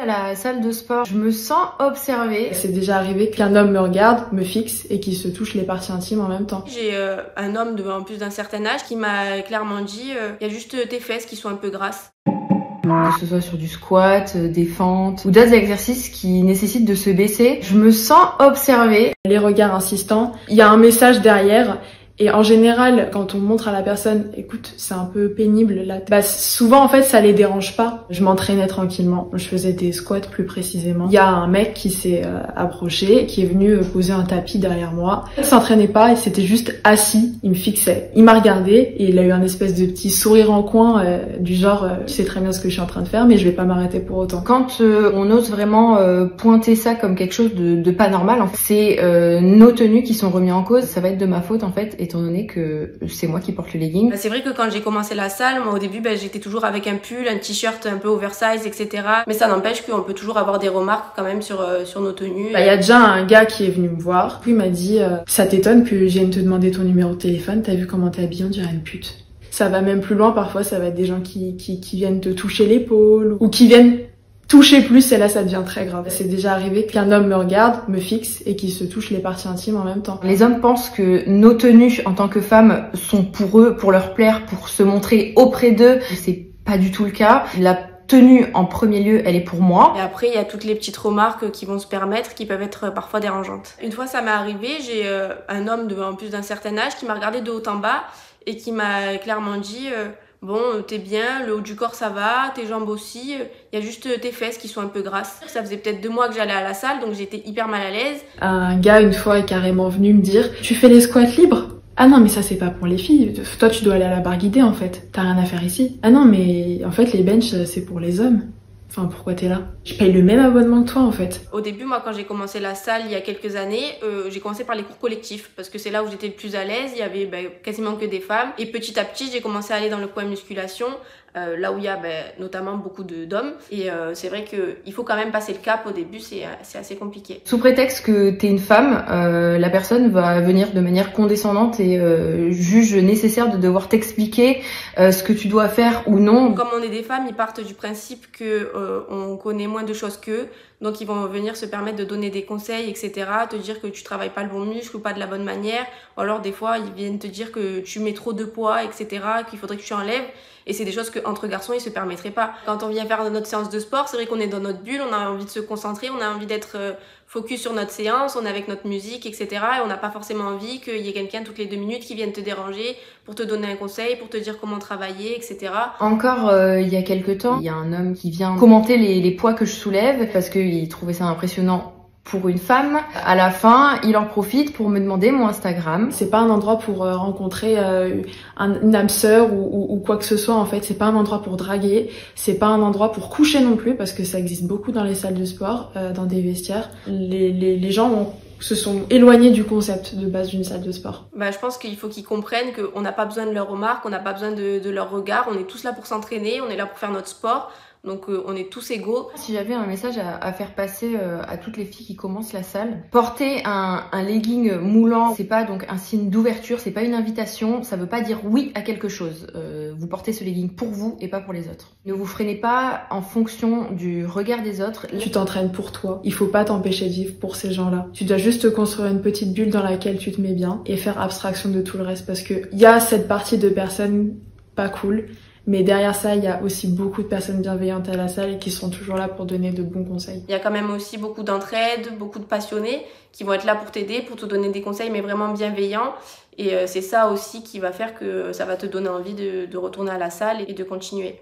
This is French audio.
À la salle de sport, je me sens observée. C'est déjà arrivé qu'un homme me regarde, me fixe et qu'il se touche les parties intimes en même temps. J'ai un homme en plus d'un certain âge qui m'a clairement dit il y a juste tes fesses qui sont un peu grasses. Que ce soit sur du squat, des fentes ou d'autres exercices qui nécessitent de se baisser, je me sens observée. Les regards insistants, il y a un message derrière. Et en général, quand on montre à la personne, écoute, c'est un peu pénible là, souvent en fait ça les dérange pas. Je m'entraînais tranquillement, je faisais des squats plus précisément. Il y a un mec qui s'est approché, qui est venu poser un tapis derrière moi. Il s'entraînait pas, il s'était juste assis, il me fixait. Il m'a regardé et il a eu un espèce de petit sourire en coin du genre, tu sais très bien ce que je suis en train de faire, mais je vais pas m'arrêter pour autant. Quand on ose vraiment pointer ça comme quelque chose de pas normal, en fait, c'est nos tenues qui sont remises en cause. Ça va être de ma faute en fait, étant donné que c'est moi qui porte le legging. C'est vrai que quand j'ai commencé la salle, moi au début j'étais toujours avec un pull, un t-shirt un peu oversize, etc. Mais ça n'empêche qu'on peut toujours avoir des remarques quand même sur nos tenues. Il y a déjà un gars qui est venu me voir, puis il m'a dit ça t'étonne que je vienne te demander ton numéro de téléphone, t'as vu comment t'es habillée, on dirait une pute. Ça va même plus loin, parfois ça va être des gens qui viennent te toucher l'épaule ou qui viennent toucher plus, et là ça devient très grave. C'est déjà arrivé qu'un homme me regarde, me fixe et qu'il se touche les parties intimes en même temps. Les hommes pensent que nos tenues en tant que femmes sont pour eux, pour leur plaire, pour se montrer auprès d'eux. C'est pas du tout le cas. La tenue en premier lieu, elle est pour moi. Et après, il y a toutes les petites remarques qui vont se permettre, qui peuvent être parfois dérangeantes. Une fois ça m'est arrivé, j'ai un homme en plus d'un certain âge qui m'a regardé de haut en bas et qui m'a clairement dit bon, t'es bien, le haut du corps ça va, tes jambes aussi, il y a juste tes fesses qui sont un peu grasses. Ça faisait peut-être 2 mois que j'allais à la salle, donc j'étais hyper mal à l'aise. Un gars une fois est carrément venu me dire tu fais les squats libres? Ah non mais ça c'est pas pour les filles, toi tu dois aller à la barre guidée en fait, t'as rien à faire ici. Ah non mais en fait les benches c'est pour les hommes. Enfin, pourquoi t'es là? Je paye le même abonnement que toi, en fait. Au début, moi, quand j'ai commencé la salle il y a quelques années, j'ai commencé par les cours collectifs parce que c'est là où j'étais le plus à l'aise. Il y avait quasiment que des femmes. Et petit à petit, j'ai commencé à aller dans le coin musculation, là où il y a notamment beaucoup d'hommes. Et c'est vrai qu'il faut quand même passer le cap. Au début, c'est assez compliqué. Sous prétexte que t'es une femme, la personne va venir de manière condescendante et juge nécessaire de devoir t'expliquer ce que tu dois faire ou non. Comme on est des femmes, ils partent du principe que on connaît moins de choses qu'eux, donc ils vont venir se permettre de donner des conseils, etc., te dire que tu travailles pas le bon muscle ou pas de la bonne manière, ou alors des fois ils viennent te dire que tu mets trop de poids, etc., qu'il faudrait que tu enlèves, et c'est des choses qu'entre garçons ils se permettraient pas. Quand on vient faire notre séance de sport, c'est vrai qu'on est dans notre bulle, on a envie de se concentrer, on a envie d'être focus sur notre séance, on est avec notre musique, etc., et on n'a pas forcément envie qu'il y ait quelqu'un toutes les 2 minutes qui vienne te déranger pour te donner un conseil, pour te dire comment travailler, etc. Encore il y a quelques temps, il y a un homme qui vient commenter les poids que je soulève parce qu'il trouvait ça impressionnant pour une femme. À la fin, il en profite pour me demander mon Instagram. C'est pas un endroit pour rencontrer une âme sœur ou quoi que ce soit en fait. C'est pas un endroit pour draguer. C'est pas un endroit pour coucher non plus parce que ça existe beaucoup dans les salles de sport, dans des vestiaires. Les gens se sont éloignés du concept de base d'une salle de sport. Je pense qu'il faut qu'ils comprennent qu'on n'a pas besoin de leurs remarques, on n'a pas besoin de leurs regards. On est tous là pour s'entraîner, on est là pour faire notre sport. Donc on est tous égaux. Si j'avais un message à faire passer à toutes les filles qui commencent la salle, porter un legging moulant, c'est pas donc un signe d'ouverture, c'est pas une invitation, ça veut pas dire oui à quelque chose. Vous portez ce legging pour vous et pas pour les autres. Ne vous freinez pas en fonction du regard des autres. Tu t'entraînes pour toi. Il faut pas t'empêcher de vivre pour ces gens-là. Tu dois juste te construire une petite bulle dans laquelle tu te mets bien et faire abstraction de tout le reste parce que il y a cette partie de personnes pas cool. Mais derrière ça, il y a aussi beaucoup de personnes bienveillantes à la salle et qui sont toujours là pour donner de bons conseils. Il y a quand même aussi beaucoup d'entraide, beaucoup de passionnés qui vont être là pour t'aider, pour te donner des conseils, mais vraiment bienveillants. Et c'est ça aussi qui va faire que ça va te donner envie de retourner à la salle et de continuer.